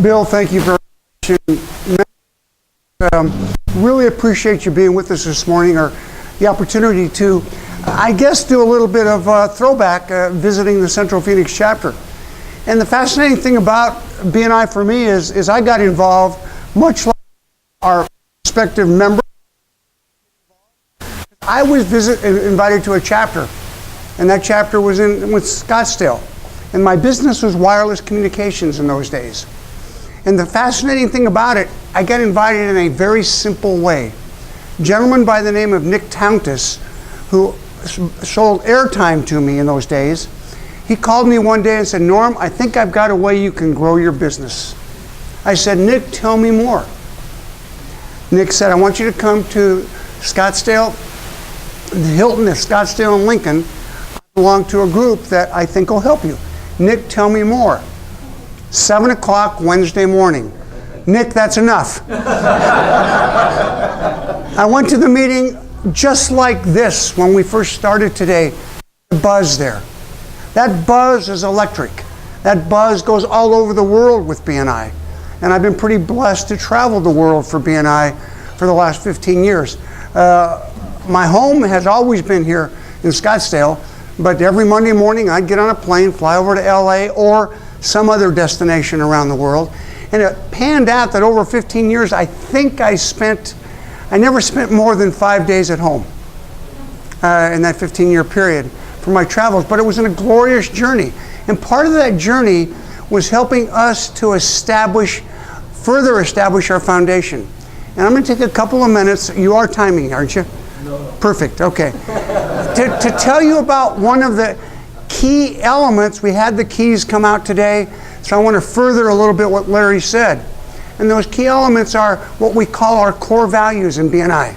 Bill, thank you very much. Really appreciate you being with us this morning, or the opportunity to, I guess, do a little bit of throwback visiting the Central Phoenix chapter. And the fascinating thing about BNI for me is I got involved, much like our respective members. I was invited to a chapter, and that chapter was with Scottsdale. And my business was wireless communications in those days. And the fascinating thing about it, I got invited in a very simple way. A gentleman by the name of Nick Towntis, who sold airtime to me in those days, he called me one day and said, "Norm, I think I've got a way you can grow your business." I said, "Nick, tell me more." Nick said, "I want you to come to Scottsdale, the Hilton at Scottsdale and Lincoln. I belong to a group that I think will help you." Nick, tell me more. 7 o'clock Wednesday morning. Nick, that's enough. I went to the meeting just like this when we first started today. The buzz there. That buzz is electric. That buzz goes all over the world with BNI. And I've been pretty blessed to travel the world for BNI for the last 15 years. My home has always been here in Scottsdale, but every Monday morning I'd get on a plane, fly over to LA or some other destination around the world. And it panned out that over 15 years, I think I never spent more than 5 days at home in that 15-year period for my travels, but it was a glorious journey. And part of that journey was helping us to further establish our foundation. And I'm going to take a couple of minutes. You are timing, aren't you? No. Perfect, okay. to tell you about one of the key elements. We had the keys come out today, so I want to further a little bit what Larry said. And those key elements are what we call our core values in BNI.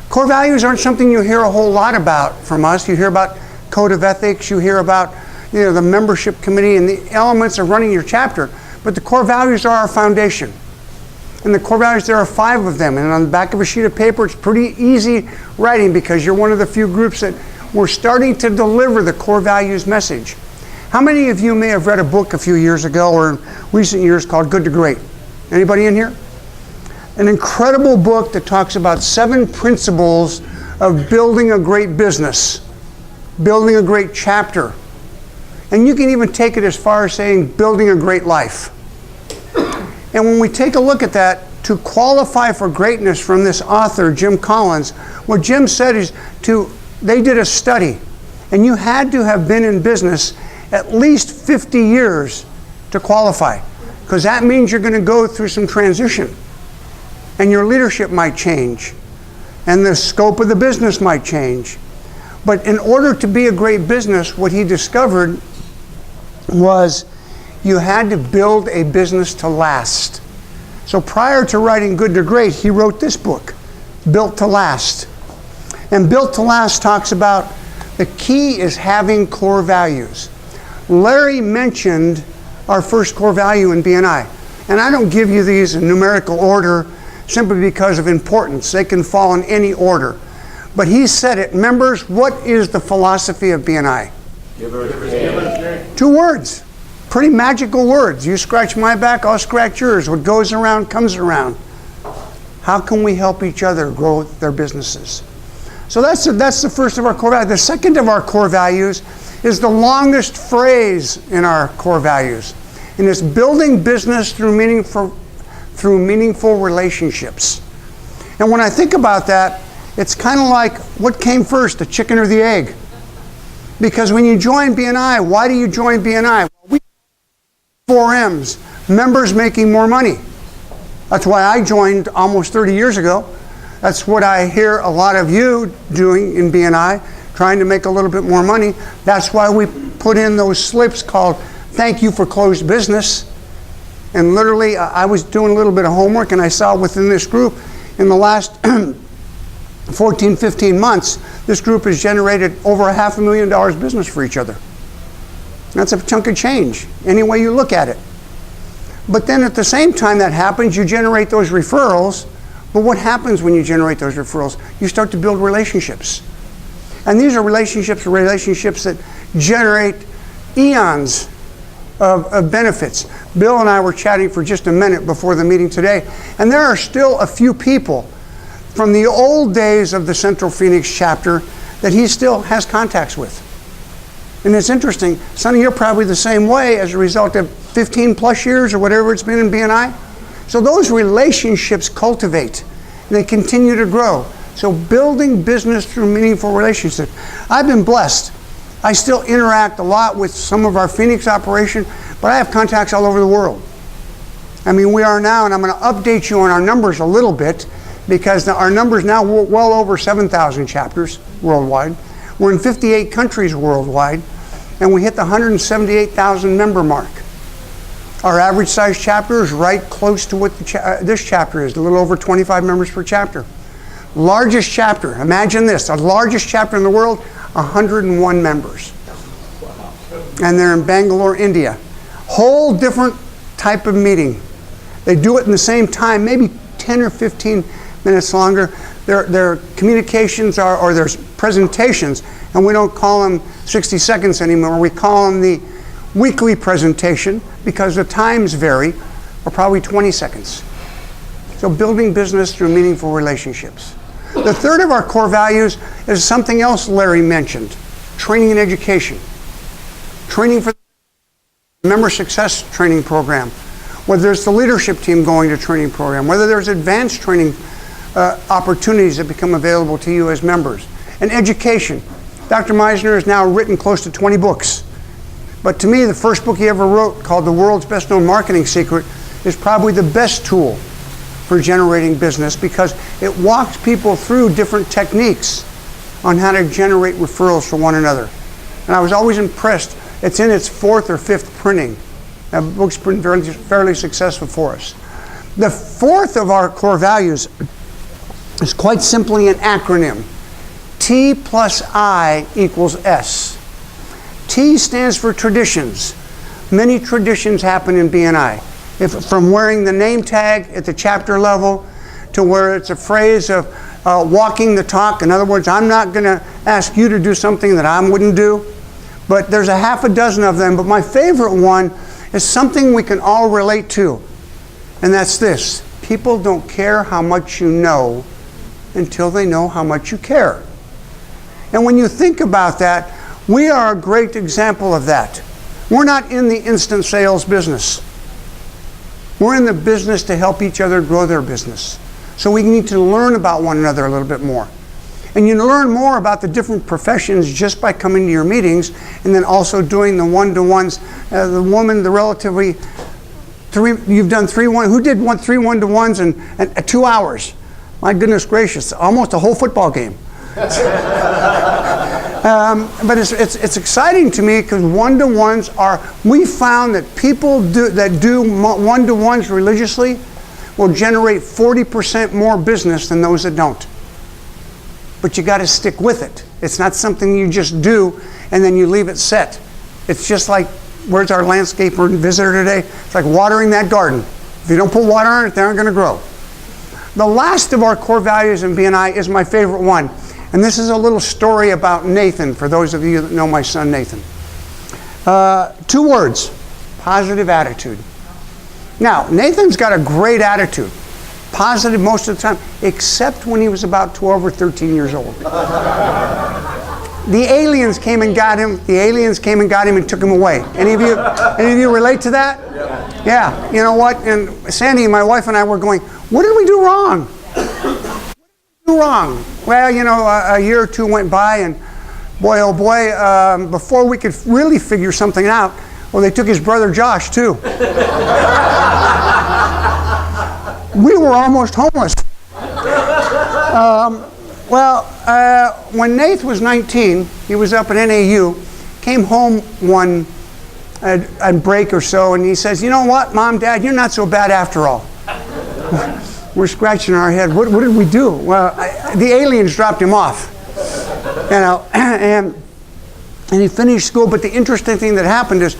Core values aren't something you hear a whole lot about from us. You hear about code of ethics, you hear about the membership committee and the elements of running your chapter, but the core values are our foundation. And the core values, there are 5 of them. And on the back of a sheet of paper, it's pretty easy writing because you're one of the few groups that we're starting to deliver the core values message. How many of you may have read a book a few years ago or in recent years called Good to Great? Anybody in here? An incredible book that talks about 7 principles of building a great business, building a great chapter. And you can even take it as far as saying building a great life. And when we take a look at that, to qualify for greatness from this author, Jim Collins, what Jim said is they did a study, and you had to have been in business at least 50 years to qualify, because that means you're going to go through some transition, and your leadership might change, and the scope of the business might change. But in order to be a great business, what he discovered was you had to build a business to last. So prior to writing Good to Great, he wrote this book, Built to Last. And Built to Last talks about the key is having core values. Larry mentioned our first core value in BNI. And I don't give you these in numerical order simply because of importance. They can fall in any order. But he said it. Members, what is the philosophy of BNI? Give or take. 2 words. Pretty magical words. You scratch my back, I'll scratch yours. What goes around comes around. How can we help each other grow their businesses? So that's the first of our core values. The second of our core values is the longest phrase in our core values. And it's building business through meaningful relationships. And when I think about that, it's kind of like, what came first, the chicken or the egg? Because when you join BNI, why do you join BNI? We 4 M's, members making more money. That's why I joined almost 30 years ago. That's what I hear a lot of you doing in BNI, trying to make a little bit more money. That's why we put in those slips called Thank You for Closed Business. And literally, I was doing a little bit of homework, and I saw within this group, in the last 14, 15 months, this group has generated over $500,000 business for each other. That's a chunk of change, any way you look at it. But then at the same time that happens, you generate those referrals. But what happens when you generate those referrals? You start to build relationships. And these are relationships that generate eons of benefits. Bill and I were chatting for just a minute before the meeting today, and there are still a few people from the old days of the Central Phoenix chapter that he still has contacts with. And it's interesting, Sonny, you're probably the same way as a result of 15 plus years or whatever it's been in BNI. So those relationships cultivate and they continue to grow. So building business through meaningful relationships. I've been blessed. I still interact a lot with some of our Phoenix operation, but I have contacts all over the world. I mean, we are now, and I'm going to update you on our numbers a little bit, because our numbers now well over 7,000 chapters worldwide. We're in 58 countries worldwide, and we hit the 178,000 member mark. Our average size chapter is right close to what this chapter is, a little over 25 members per chapter. Largest chapter, imagine this, the largest chapter in the world, 101 members. And they're in Bangalore, India. Whole different type of meeting. They do it in the same time, maybe 10 or 15 minutes longer. Their communications or their presentations, and we don't call them 60 seconds anymore, we call them the weekly presentation, because the times vary, are probably 20 seconds. So building business through meaningful relationships. The third of our core values is something else Larry mentioned, training and education. Training for the member success training program, whether there's the leadership team going to training program, whether there's advanced training opportunities that become available to you as members. And education. Dr. Meisner has now written close to 20 books. But to me, the first book he ever wrote, called The World's Best Known Marketing Secret, is probably the best tool for generating business, because it walks people through different techniques on how to generate referrals for one another. And I was always impressed. It's in its 4th or 5th printing. That book's been fairly successful for us. The fourth of our core values is quite simply an acronym. T plus I equals S. T stands for traditions. Many traditions happen in BNI. From wearing the name tag at the chapter level to where it's a phrase of walking the talk. In other words, I'm not going to ask you to do something that I wouldn't do. But there's a half a dozen of them. But my favorite one is something we can all relate to. And that's this. People don't care how much you know until they know how much you care. And when you think about that, we are a great example of that. We're not in the instant sales business. We're in the business to help each other grow their business. So we need to learn about one another a little bit more. And you learn more about the different professions just by coming to your meetings, and then also doing the one-to-ones. The woman, the relatively, you've done 3 who did 3 one-to-ones in 2 hours? My goodness gracious, almost a whole football game. But it's exciting to me, because one-to-ones are, we found that people that do one-to-ones religiously will generate 40% more business than those that don't. But you got to stick with it. It's not something you just do and then you leave it set. It's just like, where's our landscaper visitor today? It's like watering that garden. If you don't put water on it, they aren't going to grow. The last of our core values in BNI is my favorite one. And this is a little story about Nathan, for those of you that know my son Nathan. 2 words, positive attitude. Now, Nathan's got a great attitude. Positive most of the time, except when he was about 12 or 13 years old. The aliens came and got him. The aliens came and got him and took him away. Any of you relate to that? Yeah. You know what? And Sandy, my wife, and I were going, what did we do wrong? Wrong. Well, you know, a year or 2 went by, and boy, oh boy, before we could really figure something out, well, they took his brother Josh too. We were almost homeless. When Nath was 19, he was up at NAU, came home one break or so, and he says, you know what, Mom, Dad, you're not so bad after all. We're scratching our head. What did we do? Well, the aliens dropped him off. You know, and he finished school. But the interesting thing that happened is,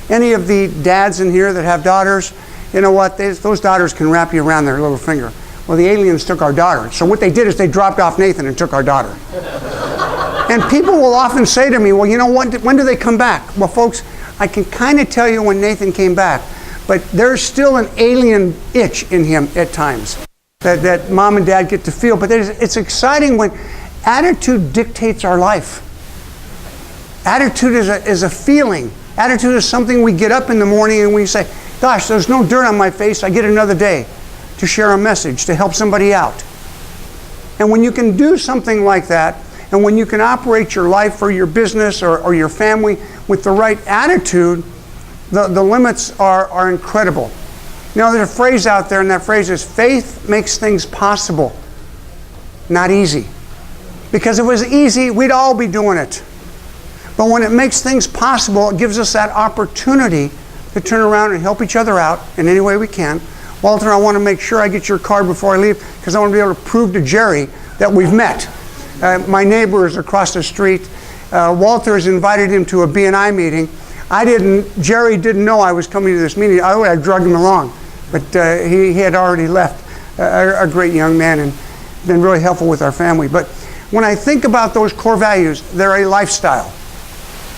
any of the dads in here that have daughters, you know what? Those daughters can wrap you around their little finger. Well, the aliens took our daughter. So what they did is they dropped off Nathan and took our daughter. And people will often say to me, well, you know what? When do they come back? Well, folks, I can kind of tell you when Nathan came back. but there's still an alien itch in him at times that mom and dad get to feel. But it's exciting when attitude dictates our life. Attitude is a feeling. Attitude is something we get up in the morning and we say, gosh, there's no dirt on my face. I get another day to share a message, to help somebody out. And when you can do something like that, and when you can operate your life or your business or your family with the right attitude, the limits are incredible. You know, there's a phrase out there, and that phrase is, faith makes things possible, not easy. Because if it was easy, we'd all be doing it. But when it makes things possible, it gives us that opportunity to turn around and help each other out in any way we can. Walter, I want to make sure I get your card before I leave, because I want to be able to prove to Jerry that we've met. My neighbor is across the street. Walter has invited him to a BNI meeting. Jerry didn't know I was coming to this meeting. I would have drugged him along, but he had already left. A great young man and been really helpful with our family. But when I think about those core values, they're a lifestyle.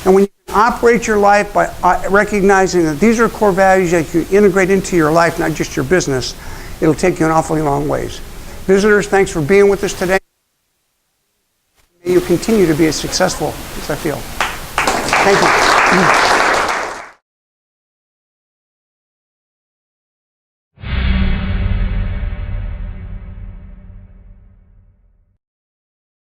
And when you operate your life by recognizing that these are core values that you integrate into your life, not just your business, it'll take you an awfully long ways. Visitors, thanks for being with us today. May you continue to be as successful as I feel. Thank you.